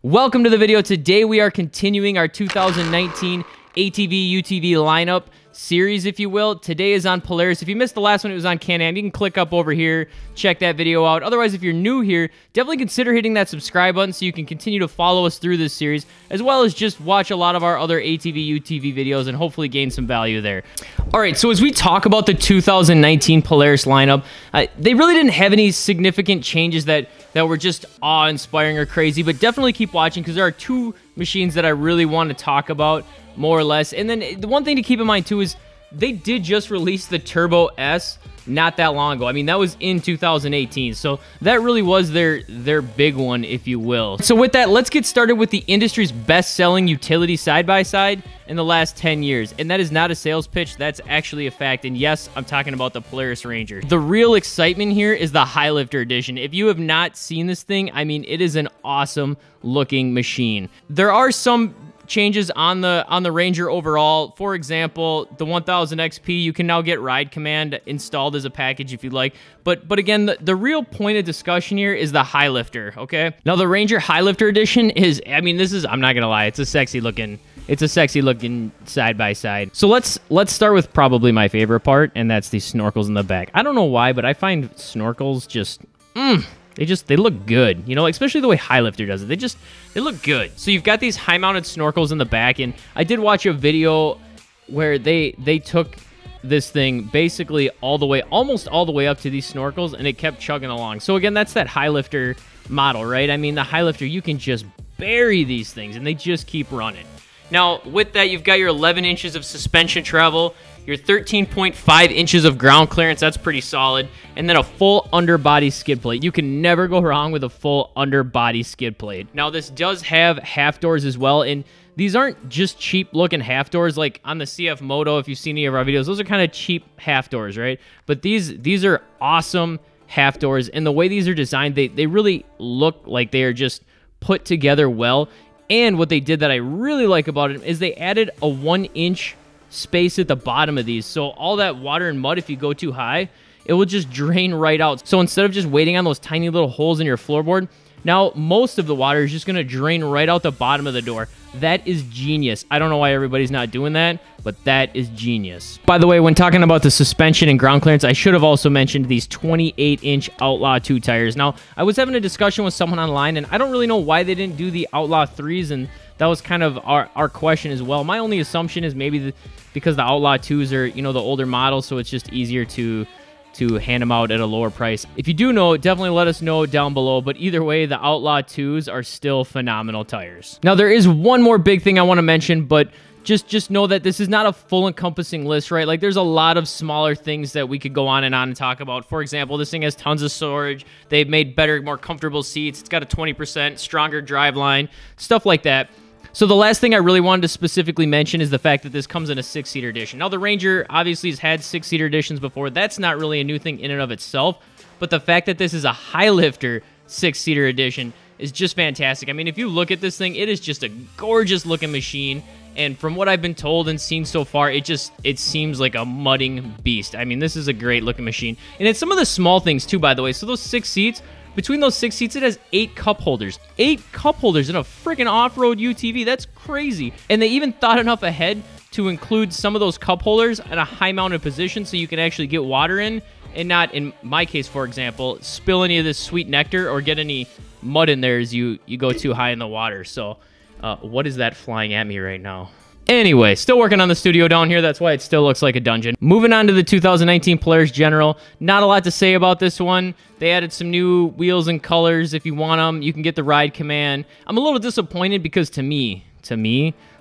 Welcome to the video. Today we are continuing our 2019 ATV UTV lineup series, if you will. Today is on Polaris. If you missed the last one, it was on Can-Am. You can click up over here, check that video out. Otherwise, if you're new here, definitely consider hitting that subscribe button so you can continue to follow us through this series, as well as just watch a lot of our other ATV UTV videos and hopefully gain some value there. All right, so as we talk about the 2019 Polaris lineup, they really didn't have any significant changes that were just awe-inspiring or crazy, but definitely keep watching because there are two machines that I really want to talk about, more or less. And then the one thing to keep in mind too is they did just release the Turbo S not that long ago. I mean, that was in 2018, so that really was their big one, if you will. So with that, let's get started with the industry's best-selling utility side-by-side in the last 10 years. And that is not a sales pitch, that's actually a fact. And yes, I'm talking about the Polaris Ranger. The real excitement here is the Highlifter Edition. If you have not seen this thing, I mean, it is an awesome looking machine. There are some changes on the Ranger overall. For example, the 1000 XP, you can now get Ride Command installed as a package if you'd like. But again, the real point of discussion here is the Highlifter, okay? Now the Ranger Highlifter Edition is, I mean, this is, I'm not gonna lie, it's a sexy looking side by side. So let's start with probably my favorite part, and that's the snorkels in the back. I don't know why, but I find snorkels just, they look good, you know, especially the way Highlifter does it. They look good. So you've got these high-mounted snorkels in the back, and I did watch a video where they took this thing basically almost all the way up to these snorkels, and it kept chugging along. So again, that's that Highlifter model, right? I mean, the Highlifter, you can just bury these things, and they just keep running. Now, with that, you've got your 11 inches of suspension travel, your 13.5 inches of ground clearance, that's pretty solid, and then a full underbody skid plate. You can never go wrong with a full underbody skid plate. Now, this does have half doors as well, and these aren't just cheap-looking half doors like on the CF Moto. If you've seen any of our videos, those are kind of cheap half doors, right? But these are awesome half doors, and the way these are designed, they really look like they are just put together well. And what they did that I really like about it is they added a 1-inch space at the bottom of these. So all that water and mud, if you go too high, it will just drain right out. So instead of just waiting on those tiny little holes in your floorboard, now most of the water is just going to drain right out the bottom of the door. That is genius. I don't know why everybody's not doing that, but that is genius. By the way, when talking about the suspension and ground clearance, I should have also mentioned these 28-inch Outlaw 2 tires. Now, I was having a discussion with someone online, and I don't really know why they didn't do the Outlaw 3s, and that was kind of our question as well. My only assumption is maybe because the Outlaw 2s are, you know, the older models, so it's just easier to hand them out at a lower price. If you do know, definitely let us know down below, but either way, the Outlaw 2s are still phenomenal tires. Now, there is one more big thing I want to mention, but just know that this is not a full encompassing list, right? Like, there's a lot of smaller things that we could go on and talk about. For example, this thing has tons of storage. They've made better, more comfortable seats. It's got a 20% stronger driveline, stuff like that. So the last thing I really wanted to specifically mention is the fact that this comes in a 6-seater edition. Now, the Ranger obviously has had 6-seater editions before. That's not really a new thing in and of itself, but the fact that this is a Highlifter 6-seater edition is just fantastic. I mean, if you look at this thing, it is just a gorgeous looking machine, and from what I've been told and seen so far, it seems like a mudding beast. I mean, this is a great looking machine, and it's some of the small things too, by the way. So those 6 seats, between those 6 seats, it has 8 cup holders. 8 cup holders in a freaking off-road UTV. That's crazy. And they even thought enough ahead to include some of those cup holders in a high-mounted position so you can actually get water in and not, in my case, for example, spill any of this sweet nectar or get any mud in there as you go too high in the water. So what is that flying at me right now? Anyway, still working on the studio down here. That's why it still looks like a dungeon. Moving on to the 2019 Polaris General. Not a lot to say about this one. They added some new wheels and colors. If you want them, you can get the Ride Command. I'm a little disappointed because to me,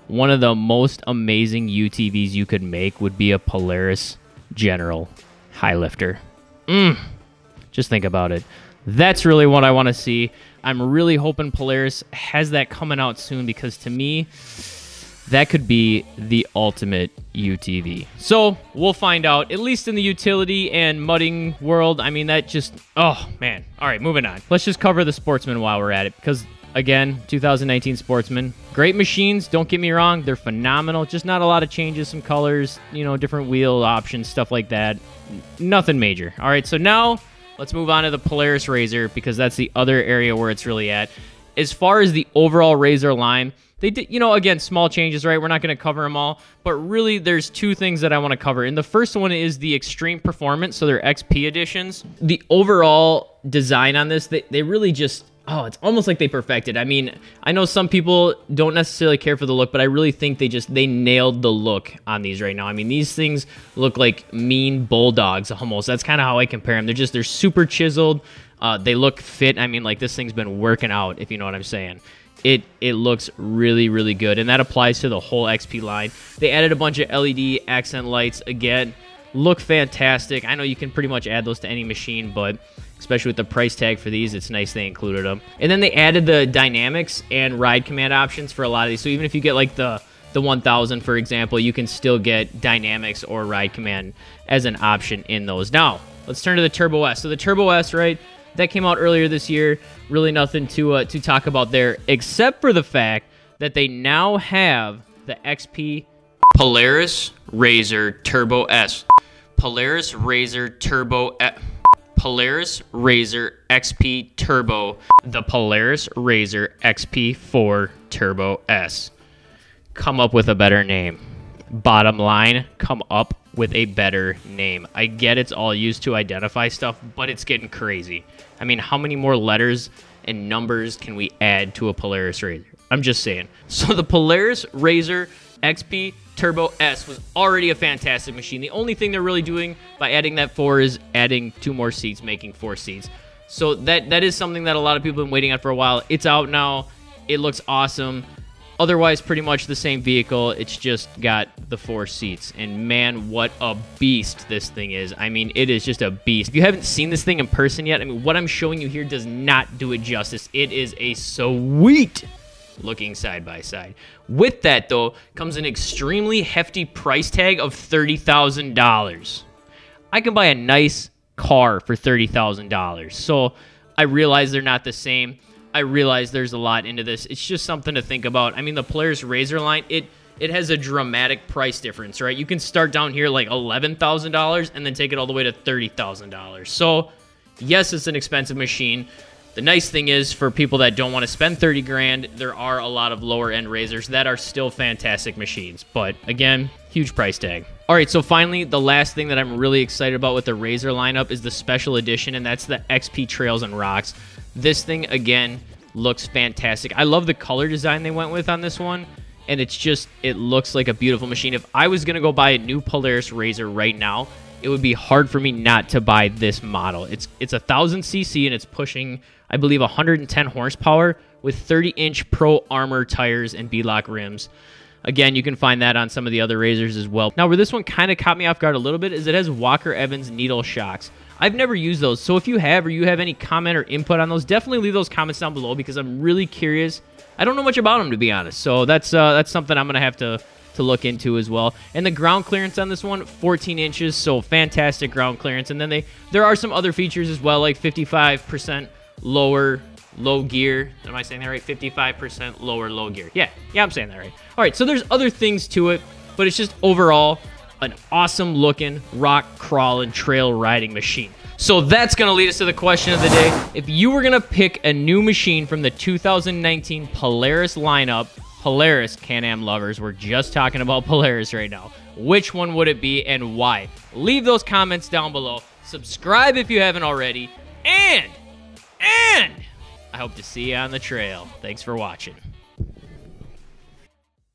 one of the most amazing UTVs you could make would be a Polaris General Highlifter. Just think about it. That's really what I want to see. I'm really hoping Polaris has that coming out soon because to me, that could be the ultimate UTV. So we'll find out, at least in the utility and mudding world. I mean, that just, oh man. All right, moving on. Let's just cover the Sportsman while we're at it because, again, 2019 Sportsman. Great machines, don't get me wrong. They're phenomenal. Just not a lot of changes, some colors, you know, different wheel options, stuff like that. Nothing major. All right, so now let's move on to the Polaris RZR because that's the other area where it's really at. As far as the overall RZR line, they did, you know, again, small changes, right? We're not going to cover them all, but really there's two things that I want to cover. And the first one is the Extreme Performance, so they're XP editions. The overall design on this, they really just, oh, it's almost like they perfected. I mean, I know some people don't necessarily care for the look, but I really think they nailed the look on these right now. I mean, these things look like mean bulldogs almost. That's kind of how I compare them. They're super chiseled. They look fit. I mean, like, this thing's been working out, if you know what I'm saying. It looks really, really good, and that applies to the whole XP line. They added a bunch of LED accent lights. Again, look fantastic. I know you can pretty much add those to any machine, but especially with the price tag for these, it's nice they included them. And then they added the dynamics and ride command options for a lot of these. So even if you get like the 1000, for example, you can still get dynamics or ride command as an option in those. Now, let's turn to the Turbo S. So the Turbo S, right? That came out earlier this year. Really nothing to talk about there, except for the fact that they now have the XP Polaris RZR Turbo S. Polaris RZR Turbo S. Polaris RZR XP Turbo. The Polaris RZR XP4 Turbo S. Come up with a better name. Bottom line, come up with a better name. I get it's all used to identify stuff, but it's getting crazy. I mean, how many more letters and numbers can we add to a Polaris RZR? I'm just saying. So the Polaris RZR XP Turbo S was already a fantastic machine. The only thing they're really doing by adding that 4 is adding 2 more seats, making 4 seats. So that is something that a lot of people have been waiting on for a while. It's out now. It looks awesome. Otherwise, pretty much the same vehicle. It's just got the 4 seats. And man, what a beast this thing is. I mean, it is just a beast. If you haven't seen this thing in person yet, I mean, what I'm showing you here does not do it justice. It is a sweet looking side-by-side. With that, though, comes an extremely hefty price tag of $30,000. I can buy a nice car for $30,000. So I realize they're not the same. I realize there's a lot into this. It's just something to think about. I mean, the Polaris RZR line, it has a dramatic price difference, right? You can start down here like $11,000 and then take it all the way to $30,000. So, yes, it's an expensive machine. The nice thing is, for people that don't want to spend 30 grand, there are a lot of lower end RZRs that are still fantastic machines. But again, huge price tag. All right, so finally, the last thing that I'm really excited about with the RZR lineup is the special edition, and that's the XP Trails and Rocks. This thing, again, looks fantastic. I love the color design they went with on this one, and it looks like a beautiful machine. If I was going to go buy a new Polaris RZR right now, it would be hard for me not to buy this model. It's 1000cc, and it's pushing, I believe, 110 horsepower with 30-inch Pro Armor tires and B-Lock rims. Again, you can find that on some of the other RZRs as well. Now, where this one kind of caught me off guard a little bit is it has Walker Evans needle shocks. I've never used those, so if you have or you have any comment or input on those, definitely leave those comments down below because I'm really curious. I don't know much about them, to be honest, so that's something I'm going to have to look into as well. And the ground clearance on this one, 14 inches, so fantastic ground clearance. And then there are some other features as well, like 55% low gear. Am I saying that right? 55% low gear. Yeah, I'm saying that right. All right, so there's other things to it, but it's just overall an awesome looking rock crawling trail riding machine. So that's going to lead us to the question of the day. If you were going to pick a new machine from the 2019 Polaris lineup, Polaris Can-Am lovers, we're just talking about Polaris right now, which one would it be and why? Leave those comments down below. Subscribe if you haven't already. And I hope to see you on the trail. Thanks for watching.